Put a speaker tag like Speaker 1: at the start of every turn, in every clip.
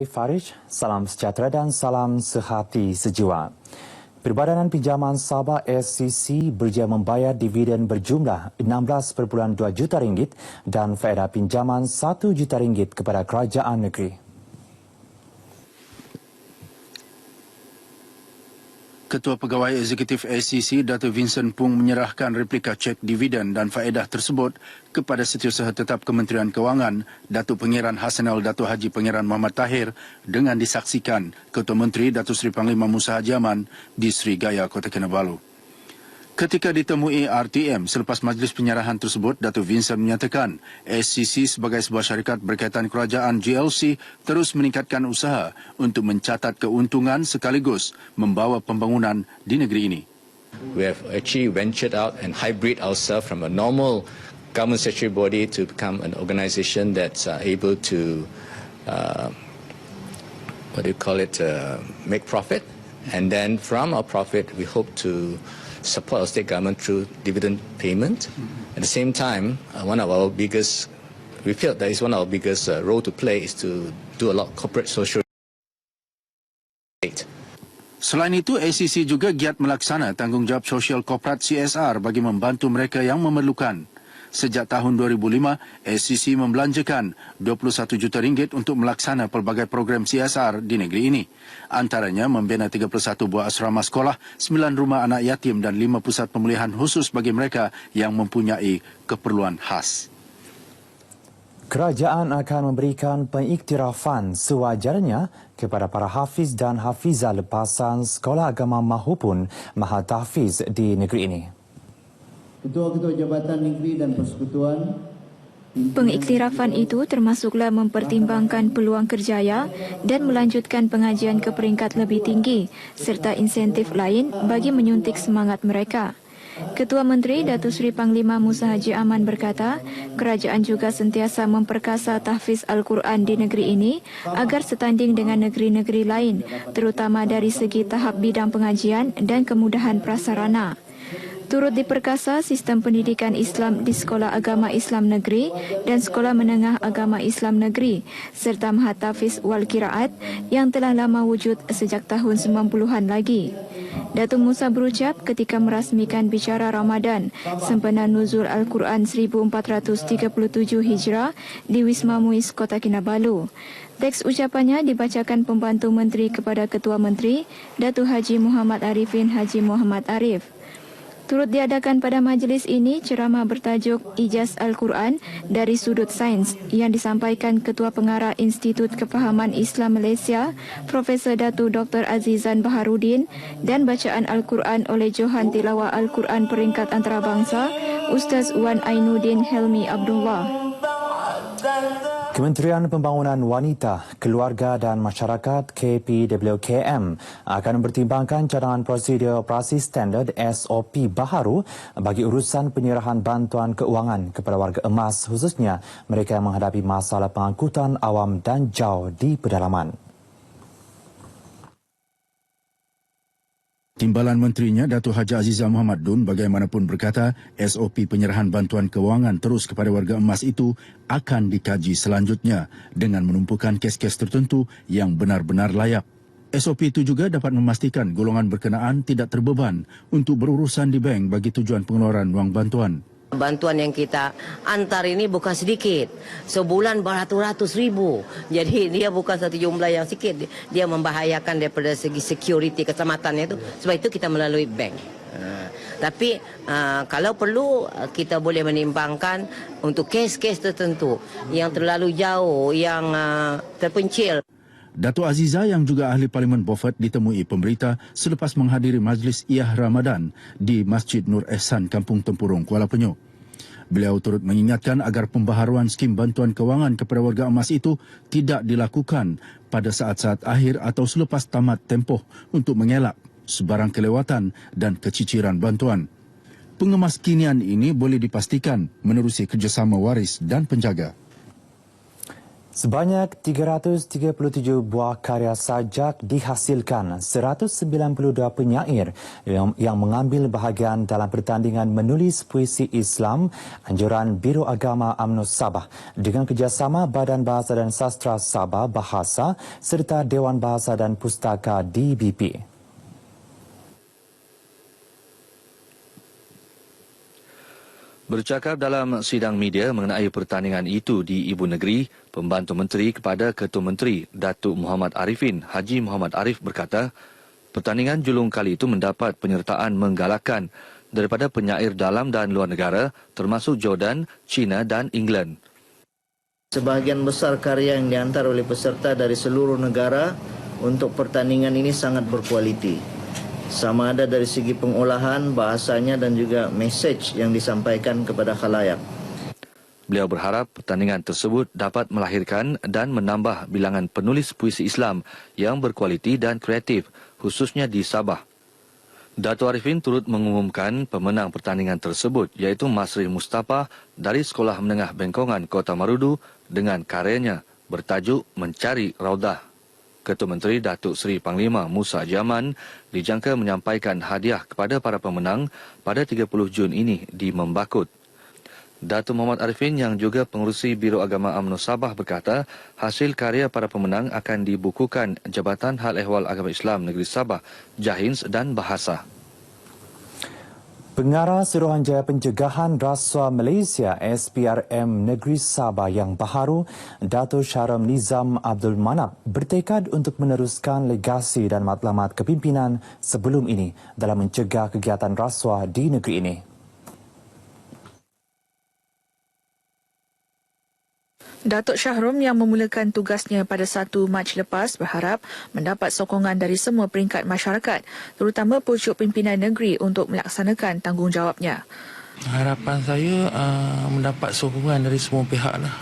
Speaker 1: Farij, salam sejahtera dan salam sehati sejiwa. Perbadanan Pinjaman Sabah SCC berjaya membayar dividen berjumlah 16.2 juta ringgit dan faedah pinjaman 1 juta ringgit kepada kerajaan negeri.
Speaker 2: Ketua Pegawai Eksekutif SCC, Dato' Vincent Pung menyerahkan replika cek dividen dan faedah tersebut kepada Setiausaha Tetap Kementerian Kewangan, Datuk Pangeran Hassanal Dato' Haji Pangeran Muhammad Tahir dengan disaksikan Ketua Menteri Datuk Seri Panglima Musa Haji Aman di Sri Gaya, Kota Kinabalu. Ketika ditemui RTM selepas majlis penyerahan tersebut, Dato' Vincent menyatakan SCC sebagai sebuah syarikat berkaitan kerajaan GLC terus meningkatkan usaha untuk mencatat keuntungan sekaligus membawa pembangunan di negeri ini.
Speaker 3: We have actually ventured out and hybrid ourselves from a normal government statutory body to become an organisation that's able to, make profit. And then from our profit, we hope to support our state government through dividend payment. At the same time, we feel that is one of our biggest role to play is to do a lot of corporate social.
Speaker 2: Selain itu, SCC juga giat melaksana tanggungjawab sosial korporat CSR bagi membantu mereka yang memerlukan. Sejak tahun 2005, SCC membelanjakan 21 juta ringgit untuk melaksana pelbagai program CSR di negeri ini. Antaranya membina 31 buah asrama sekolah, 9 rumah anak yatim dan 5 pusat pemulihan khusus bagi mereka yang mempunyai keperluan khas.
Speaker 1: Kerajaan akan memberikan pengiktirafan sewajarnya kepada para hafiz dan hafizah lepasan sekolah agama mahupun mahal tahfiz di negeri ini.
Speaker 4: Ketua-ketua Jabatan Negeri dan Persekutuan.
Speaker 5: Pengiktirafan itu termasuklah mempertimbangkan peluang kerjaya dan melanjutkan pengajian ke peringkat lebih tinggi serta insentif lain bagi menyuntik semangat mereka. Ketua Menteri Datuk Seri Panglima Musa Haji Aman berkata, kerajaan juga sentiasa memperkasa tahfiz Al-Quran di negeri ini agar setanding dengan negeri-negeri lain, terutama dari segi tahap bidang pengajian dan kemudahan prasarana. Turut diperkasa sistem pendidikan Islam di Sekolah Agama Islam Negeri dan Sekolah Menengah Agama Islam Negeri serta Mahat Tahfiz wal Qiraat yang telah lama wujud sejak tahun 90-an lagi. Datuk Musa berucap ketika merasmikan bicara Ramadan sempena Nuzul Al-Quran 1437 Hijrah di Wisma Muiz, Kota Kinabalu. Teks ucapannya dibacakan pembantu menteri kepada Ketua Menteri, Datuk Haji Muhammad Arifin Haji Muhammad Arif. Turut diadakan pada majlis ini ceramah bertajuk Ijaz Al-Quran dari Sudut Sains yang disampaikan Ketua Pengarah Institut Kefahaman Islam Malaysia, Profesor Datuk Dr. Azizan Baharudin dan bacaan Al-Quran oleh Johan Tilawah Al-Quran Peringkat Antarabangsa, Ustaz Wan Ainuddin Helmi Abdullah.
Speaker 1: Kementerian Pembangunan Wanita, Keluarga dan Masyarakat KPWKM akan mempertimbangkan cadangan prosedur operasi standard SOP baharu bagi urusan penyerahan bantuan keuangan kepada warga emas, khususnya mereka yang menghadapi masalah pengangkutan awam dan jauh di pedalaman.
Speaker 2: Timbalan Menterinya Datuk Haji Azizah Muhammad Dun bagaimanapun berkata SOP penyerahan bantuan kewangan terus kepada warga emas itu akan dikaji selanjutnya dengan menumpukan kes-kes tertentu yang benar-benar layak. SOP itu juga dapat memastikan golongan berkenaan tidak terbeban untuk berurusan di bank bagi tujuan pengeluaran wang bantuan.
Speaker 6: Bantuan yang kita antar ini bukan sedikit. Sebulan beratus-ratus ribu. Jadi dia bukan satu jumlah yang sedikit. Dia membahayakan daripada segi security kecamatannya itu. Sebab itu kita melalui bank. Tapi kalau perlu kita boleh menimbangkan untuk kes-kes tertentu yang terlalu jauh, yang terpencil.
Speaker 2: Datuk Azizah yang juga ahli Parlimen Beaufort ditemui pemberita selepas menghadiri majlis Iyah Ramadan di Masjid Nur Ehsan, Kampung Tempurung, Kuala Penyu. Beliau turut mengingatkan agar pembaharuan skim bantuan kewangan kepada warga emas itu tidak dilakukan pada saat-saat akhir atau selepas tamat tempoh untuk mengelak sebarang kelewatan dan keciciran bantuan. Pengemaskinian ini boleh dipastikan menerusi kerjasama waris dan penjaga.
Speaker 1: Sebanyak 337 buah karya sajak dihasilkan 192 penyair yang mengambil bahagian dalam pertandingan menulis puisi Islam anjuran Biro Agama UMNO Sabah dengan kerjasama Badan Bahasa dan Sastra Sabah Bahasa serta Dewan Bahasa dan Pustaka DBP.
Speaker 7: Bercakap dalam sidang media mengenai pertandingan itu di Ibu Negeri, Pembantu Menteri kepada Ketua Menteri Datuk Muhammad Arifin, Haji Muhammad Arif berkata, pertandingan julung kali itu mendapat penyertaan menggalakkan daripada penyair dalam dan luar negara termasuk Jordan, China dan England.
Speaker 4: Sebahagian besar karya yang dihantar oleh peserta dari seluruh negara untuk pertandingan ini sangat berkualiti. Sama ada dari segi pengolahan, bahasanya dan juga mesej yang disampaikan kepada khalayak.
Speaker 7: Beliau berharap pertandingan tersebut dapat melahirkan dan menambah bilangan penulis puisi Islam yang berkualiti dan kreatif, khususnya di Sabah. Datuk Arifin turut mengumumkan pemenang pertandingan tersebut iaitu Masri Mustafa dari Sekolah Menengah Bengkongan, Kota Marudu dengan karyanya bertajuk Mencari Raudah. Ketua Menteri Datuk Seri Panglima Musa Jaman dijangka menyampaikan hadiah kepada para pemenang pada 30 Jun ini di Membakut. Datuk Muhammad Arifin yang juga pengerusi Biro Agama UMNO Sabah berkata, hasil karya para pemenang akan dibukukan Jabatan Hal Ehwal Agama Islam Negeri Sabah, Jahins dan Bahasa.
Speaker 1: Pengarah Suruhanjaya Pencegahan Rasuah Malaysia SPRM Negeri Sabah yang baharu, Dato' Syaram Nizam Abdul Manap bertekad untuk meneruskan legasi dan matlamat kepimpinan sebelum ini dalam mencegah kegiatan rasuah di negeri ini.
Speaker 8: Datuk Syahrum yang memulakan tugasnya pada 1 Mac lepas berharap mendapat sokongan dari semua peringkat masyarakat, terutama pucuk pimpinan negeri untuk melaksanakan tanggungjawabnya.
Speaker 9: Harapan saya mendapat sokongan dari semua pihak lah.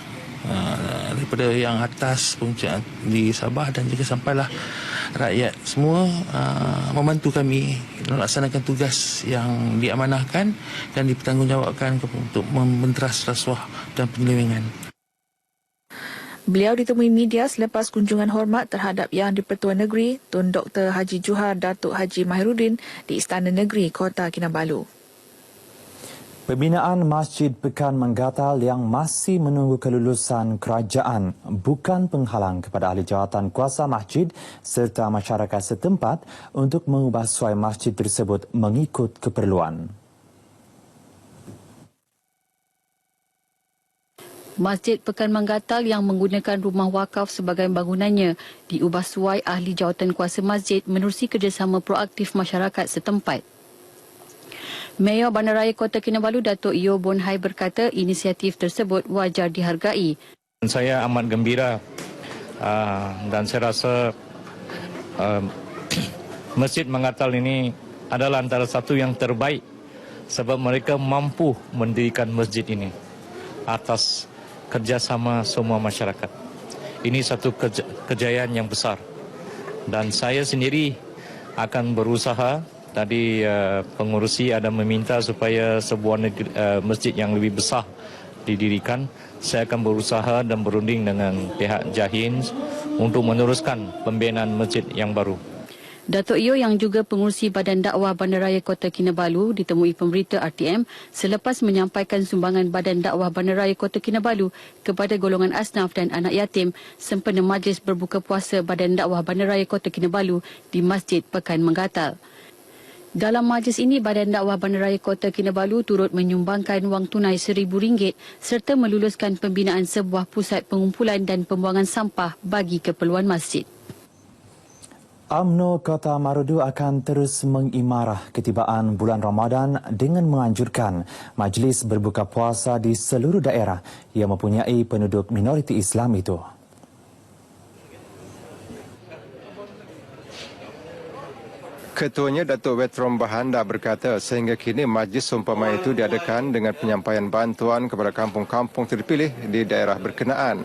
Speaker 9: Daripada yang atas puncak di Sabah dan juga sampailah rakyat semua membantu kami melaksanakan tugas yang diamanahkan dan dipertanggungjawabkan untuk membenteras rasuah dan penyelewengan.
Speaker 8: Beliau ditemui media selepas kunjungan hormat terhadap Yang di-Pertua Negeri Tun Dr. Haji Juhar Datuk Haji Mahiruddin di Istana Negeri Kota Kinabalu.
Speaker 1: Pembinaan Masjid Pekan Menggatal yang masih menunggu kelulusan kerajaan bukan penghalang kepada ahli jawatan kuasa masjid serta masyarakat setempat untuk mengubah suai masjid tersebut mengikut keperluan.
Speaker 10: Masjid Pekan Menggatal yang menggunakan rumah wakaf sebagai bangunannya diubah suai ahli jawatan kuasa masjid menerusi kerjasama proaktif masyarakat setempat. Mayor Bandaraya Kota Kinabalu Datuk Yo Bon Hai berkata inisiatif tersebut wajar dihargai.
Speaker 11: Saya amat gembira dan saya rasa Masjid Menggatal ini adalah antara satu yang terbaik sebab mereka mampu mendirikan masjid ini atas kerjasama semua masyarakat. Ini satu kejayaan yang besar dan saya sendiri akan berusaha. Tadi pengurusi ada meminta supaya sebuah masjid yang lebih besar didirikan. Saya akan berusaha dan berunding dengan pihak Jahins untuk meneruskan pembinaan masjid yang baru.
Speaker 10: Datuk Yo yang juga pengurusi Badan Dakwah Bandaraya Kota Kinabalu ditemui pemberita RTM selepas menyampaikan sumbangan Badan Dakwah Bandaraya Kota Kinabalu kepada golongan asnaf dan anak yatim sempena majlis berbuka puasa Badan Dakwah Bandaraya Kota Kinabalu di Masjid Pekan Menggatal. Dalam majlis ini, Badan Dakwah Bandaraya Kota Kinabalu turut menyumbangkan wang tunai RM1,000 serta meluluskan pembinaan sebuah pusat pengumpulan dan pembuangan sampah bagi keperluan masjid.
Speaker 1: UMNO Kota Marudu akan terus mengimarah ketibaan bulan Ramadan dengan menganjurkan majlis berbuka puasa di seluruh daerah yang mempunyai penduduk minoriti Islam itu.
Speaker 12: Ketuanya Datuk Wetrom Bahanda berkata sehingga kini majlis seumpama itu diadakan dengan penyampaian bantuan kepada kampung-kampung terpilih di daerah berkenaan.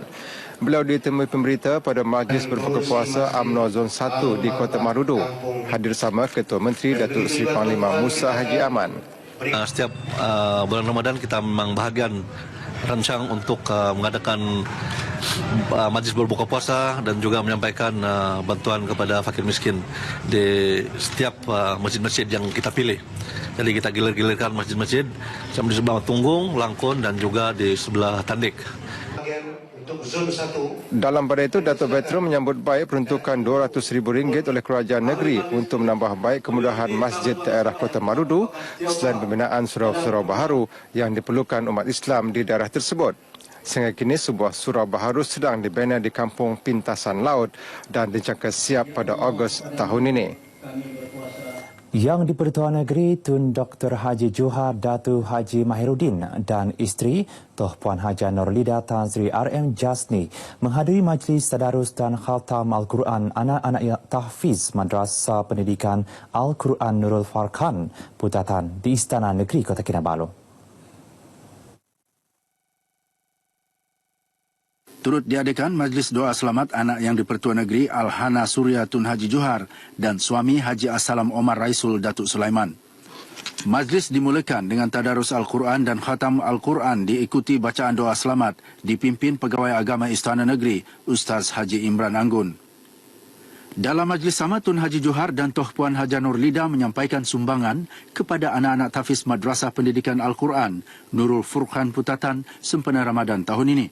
Speaker 12: Beliau ditemui pemberita pada majlis berbuka puasa UMNO Zon 1 di Kota Marudu. Hadir sama Ketua Menteri Datuk Seri Panglima Musa Haji Aman.
Speaker 13: Setiap bulan Ramadan kita memang bahagian rancang untuk mengadakan majlis berbuka puasa dan juga menyampaikan bantuan kepada fakir miskin di setiap masjid-masjid yang kita pilih. Jadi kita gilir-gilirkan masjid-masjid di sebelah Tunggung, Langkon dan juga di sebelah Tandik.
Speaker 12: Dalam pada itu, Datuk Petro menyambut baik peruntukan RM200,000 oleh kerajaan negeri untuk menambah baik kemudahan masjid daerah Kota Marudu selain pembinaan surau-surau baharu yang diperlukan umat Islam di daerah tersebut. Sehingga kini sebuah surau baharu sedang dibina di Kampung Pintasan Laut dan dijangka siap pada Ogos tahun ini.
Speaker 1: Yang di-Pertuan Negeri Tun Dr. Haji Johar Datu Haji Mahiruddin dan isteri Toh Puan Haja Nurlida Tan Sri RM Jasni menghadiri majlis tadarus dan khatam Al-Quran anak-anak tahfiz Madrasah Pendidikan Al-Quran Nurul Farkan Putatan di Istana Negeri Kota Kinabalu.
Speaker 2: Turut diadakan Majlis Doa Selamat Anak yang di-Pertuan Negeri Al-Hana Surya Tun Haji Johar dan suami Haji Assalam Omar Raisul Datuk Sulaiman. Majlis dimulakan dengan tadarus Al-Quran dan khatam Al-Quran diikuti bacaan doa selamat dipimpin Pegawai Agama Istana Negeri Ustaz Haji Imran Anggun. Dalam majlis sama, Tun Haji Johar dan Toh Puan Haja Nurlida menyampaikan sumbangan kepada anak-anak tahfiz Madrasah Pendidikan Al-Quran Nurul Furqan Putatan sempena Ramadan tahun ini.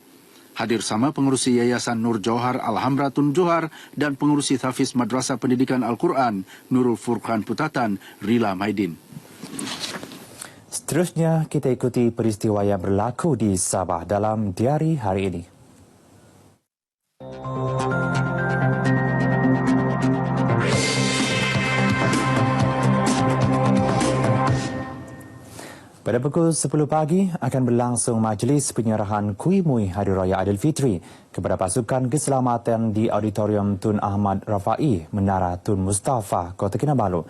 Speaker 2: Hadir sama pengurusi Yayasan Nur Johar Alhamra Tun Johar dan pengurusi tahfiz Madrasah Pendidikan Al-Quran Nurul Furqan Putatan Rila Maidin.
Speaker 1: Seterusnya, kita ikuti peristiwa yang berlaku di Sabah dalam diari hari ini. Pada pukul 10 pagi akan berlangsung majlis penyerahan Kuih Muih Hari Raya Aidilfitri kepada pasukan keselamatan di Auditorium Tun Ahmad Rafai, Menara Tun Mustafa, Kota Kinabalu.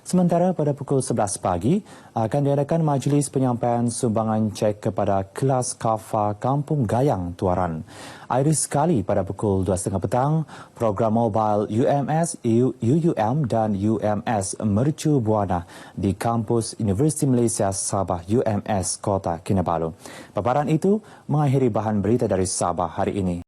Speaker 1: Sementara pada pukul 11 pagi akan diadakan majlis penyampaian sumbangan cek kepada kelas kafa Kampung Gayang Tuaran. Akhir sekali pada pukul 2.30 petang, program mobile UMS, UUM dan UMS Mercu Buana di kampus Universiti Malaysia Sabah UMS Kota Kinabalu. Paparan itu mengakhiri bahan berita dari Sabah hari ini.